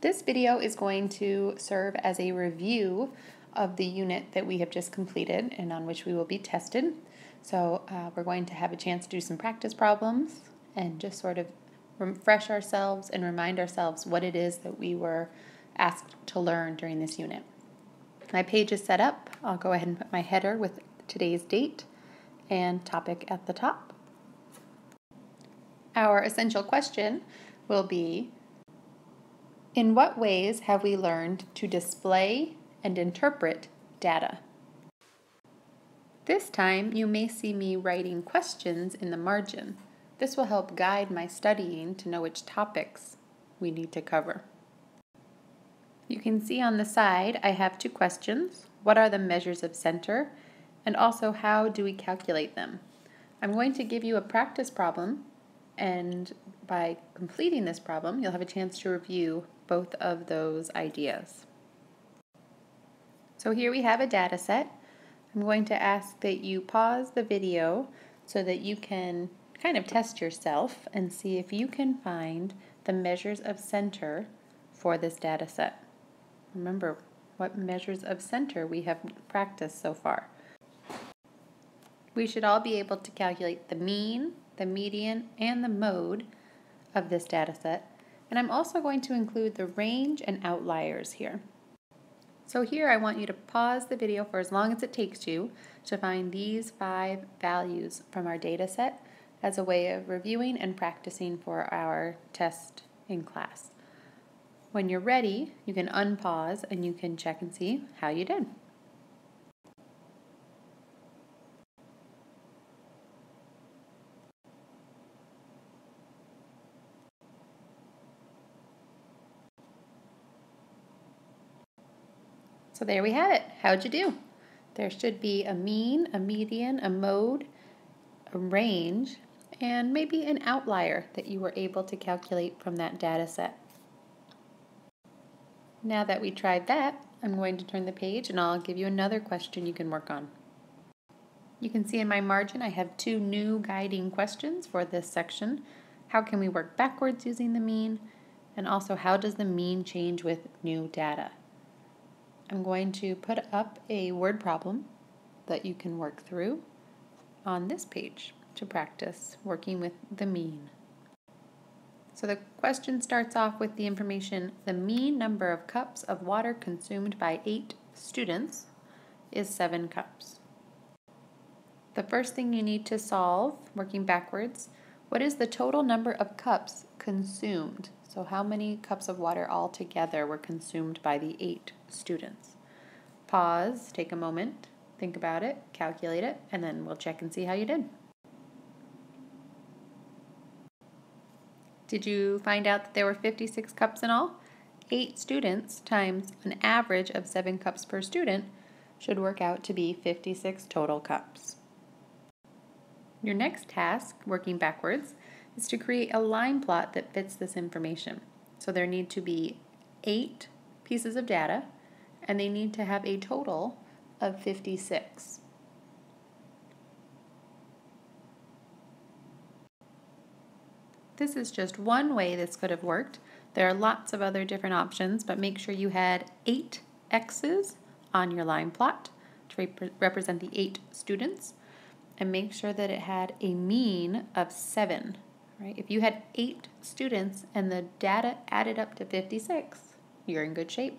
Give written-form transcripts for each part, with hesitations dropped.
This video is going to serve as a review of the unit that we have just completed and on which we will be tested. So we're going to have a chance to do some practice problems and just sort of refresh ourselves and remind ourselves what it is that we were asked to learn during this unit. My page is set up. I'll go ahead and put my header with today's date and topic at the top. Our essential question will be, in what ways have we learned to display and interpret data? This time you may see me writing questions in the margin. This will help guide my studying to know which topics we need to cover. You can see on the side I have two questions. What are the measures of center? And also, how do we calculate them? I'm going to give you a practice problem, and by completing this problem you'll have a chance to review both of those ideas. So here we have a data set. I'm going to ask that you pause the video so that you can kind of test yourself and see if you can find the measures of center for this data set. Remember what measures of center we have practiced so far. We should all be able to calculate the mean, the median, and the mode of this data set. And I'm also going to include the range and outliers here. So here I want you to pause the video for as long as it takes you to find these 5 values from our data set as a way of reviewing and practicing for our test in class. When you're ready, you can unpause and you can check and see how you did. So there we have it. How'd you do? There should be a mean, a median, a mode, a range, and maybe an outlier that you were able to calculate from that data set. Now that we tried that, I'm going to turn the page and I'll give you another question you can work on. You can see in my margin I have 2 new guiding questions for this section. How can we work backwards using the mean? And also, how does the mean change with new data? I'm going to put up a word problem that you can work through on this page to practice working with the mean. So the question starts off with the information, the mean number of cups of water consumed by 8 students is 7 cups. The first thing you need to solve, working backwards, what is the total number of cups consumed? So how many cups of water altogether were consumed by the 8 students? Pause, take a moment, think about it, calculate it, and then we'll check and see how you did. Did you find out that there were 56 cups in all? 8 students times an average of 7 cups per student should work out to be 56 total cups. Your next task, working backwards, is to create a line plot that fits this information. So there need to be 8 pieces of data, and they need to have a total of 56. This is just one way this could have worked. There are lots of other different options, but make sure you had 8 X's on your line plot to represent the 8 students, and make sure that it had a mean of 7. Right? If you had 8 students and the data added up to 56, you're in good shape.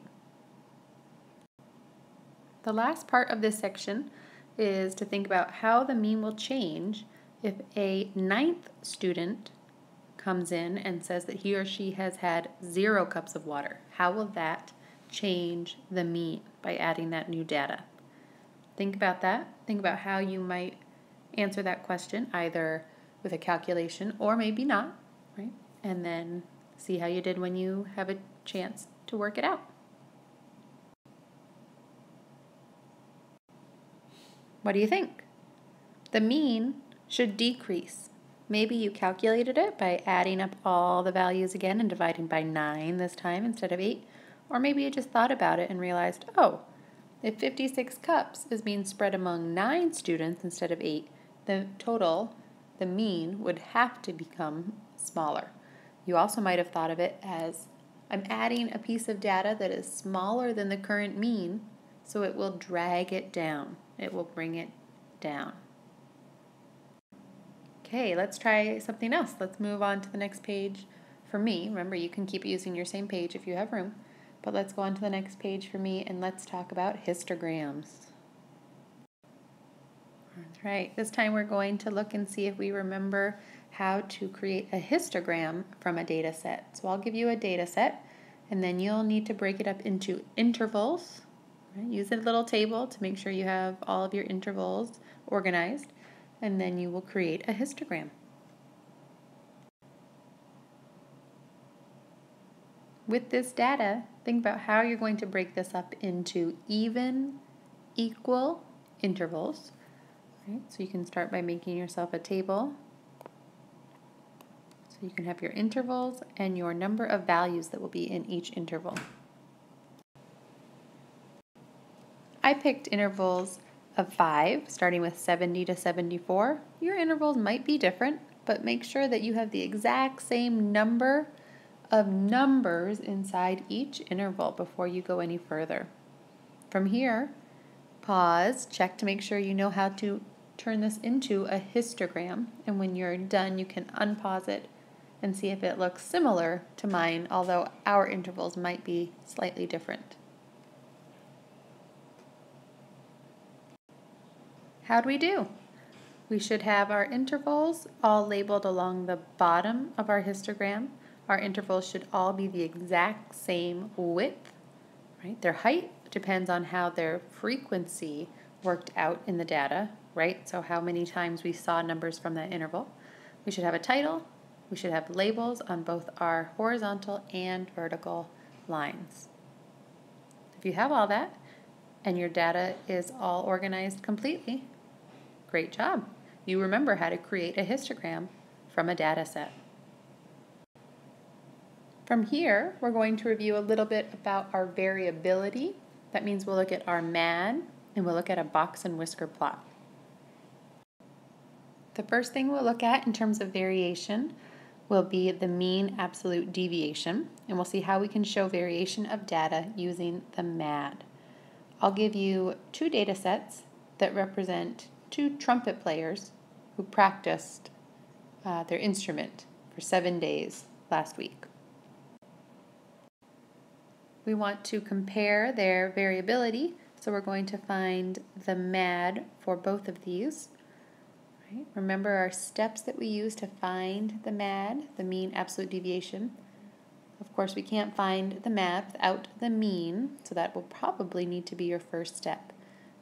The last part of this section is to think about how the mean will change if a 9th student comes in and says that he or she has had 0 cups of water. How will that change the mean by adding that new data? Think about that. Think about how you might answer that question, either with a calculation or maybe not, right? And then see how you did when you have a chance to work it out. What do you think? The mean should decrease. Maybe you calculated it by adding up all the values again and dividing by 9 this time instead of 8. Or maybe you just thought about it and realized, oh, if 56 cups is being spread among 9 students instead of 8, the total, the mean, would have to become smaller. You also might have thought of it as I'm adding a piece of data that is smaller than the current mean, so it will drag it down. It will bring it down. Okay, let's try something else. Let's move on to the next page for me. Remember, you can keep using your same page if you have room, but let's go on to the next page for me and let's talk about histograms. All right, this time we're going to look and see if we remember how to create a histogram from a data set. So I'll give you a data set, and then you'll need to break it up into intervals. Right? Use a little table to make sure you have all of your intervals organized, and then you will create a histogram. With this data, think about how you're going to break this up into even, equal intervals. Right? So you can start by making yourself a table. So you can have your intervals and your number of values that will be in each interval. I picked intervals of 5, starting with 70 to 74. Your intervals might be different, but make sure that you have the exact same number of numbers inside each interval before you go any further. From here, pause, check to make sure you know how to turn this into a histogram, and when you're done, you can unpause it and see if it looks similar to mine, although our intervals might be slightly different. How'd we do? We should have our intervals all labeled along the bottom of our histogram. Our intervals should all be the exact same width, right? Their height depends on how their frequency worked out in the data, right? So how many times we saw numbers from that interval. We should have a title. We should have labels on both our horizontal and vertical lines. If you have all that and your data is all organized completely, great job. You remember how to create a histogram from a data set. From here, we're going to review a little bit about our variability. That means we'll look at our MAD and we'll look at a box and whisker plot. The first thing we'll look at in terms of variation will be the mean absolute deviation, and we'll see how we can show variation of data using the MAD. I'll give you 2 data sets that represent 2 trumpet players who practiced their instrument for 7 days last week. We want to compare their variability, so we're going to find the MAD for both of these. Right? Remember our steps that we use to find the MAD, the mean absolute deviation. Of course, we can't find the MAD without the mean, so that will probably need to be your first step.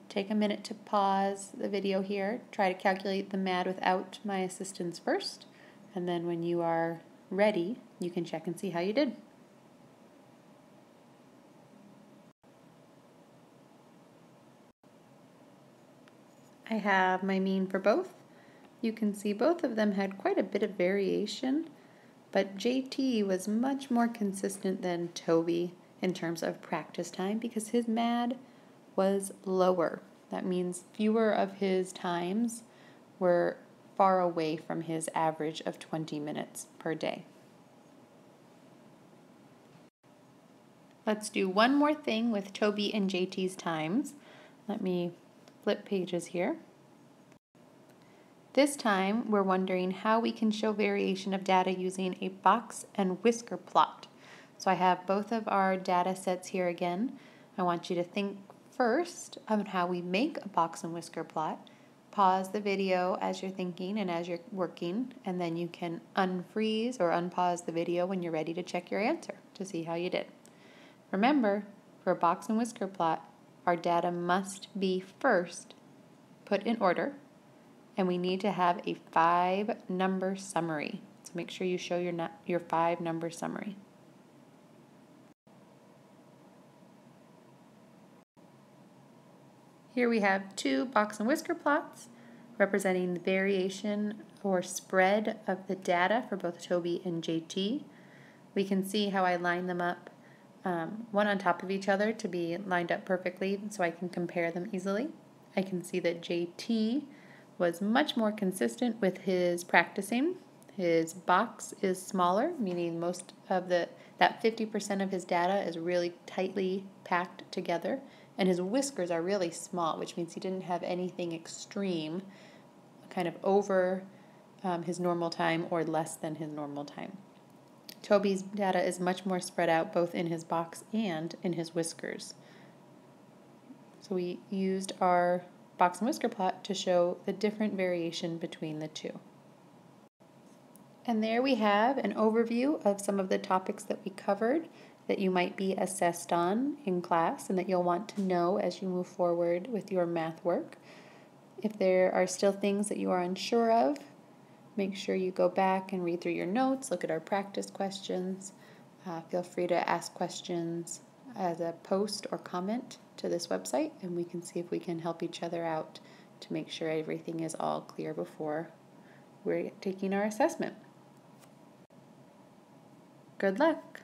Take a minute to pause the video here, try to calculate the MAD without my assistance first, and then when you are ready, you can check and see how you did. I have my mean for both. You can see both of them had quite a bit of variation, but JT was much more consistent than Toby in terms of practice time because his MAD was lower. That means fewer of his times were far away from his average of 20 minutes per day. Let's do one more thing with Toby and JT's times. Let me flip pages here. This time, we're wondering how we can show variation of data using a box and whisker plot. So I have both of our data sets here again. I want you to think first of how we make a box and whisker plot. Pause the video as you're thinking and as you're working, and then you can unfreeze or unpause the video when you're ready to check your answer to see how you did. Remember, for a box and whisker plot, our data must be first put in order, and we need to have a 5-number summary. So make sure you show your 5-number summary. Here we have 2 box and whisker plots representing the variation or spread of the data for both Toby and JT. We can see how I line them up one on top of each other to be lined up perfectly so I can compare them easily. I can see that JT was much more consistent with his practicing. His box is smaller, meaning most of the That 50% of his data is really tightly packed together, and his whiskers are really small, which means he didn't have anything extreme, kind of over his normal time or less than his normal time. Toby's data is much more spread out both in his box and in his whiskers. So we used our box and whisker plot to show the different variation between the two. And there we have an overview of some of the topics that we covered that you might be assessed on in class and that you'll want to know as you move forward with your math work. If there are still things that you are unsure of, make sure you go back and read through your notes, look at our practice questions. Feel free to ask questions as a post or comment to this website, and we can see if we can help each other out to make sure everything is all clear before we're taking our assessment. Good luck!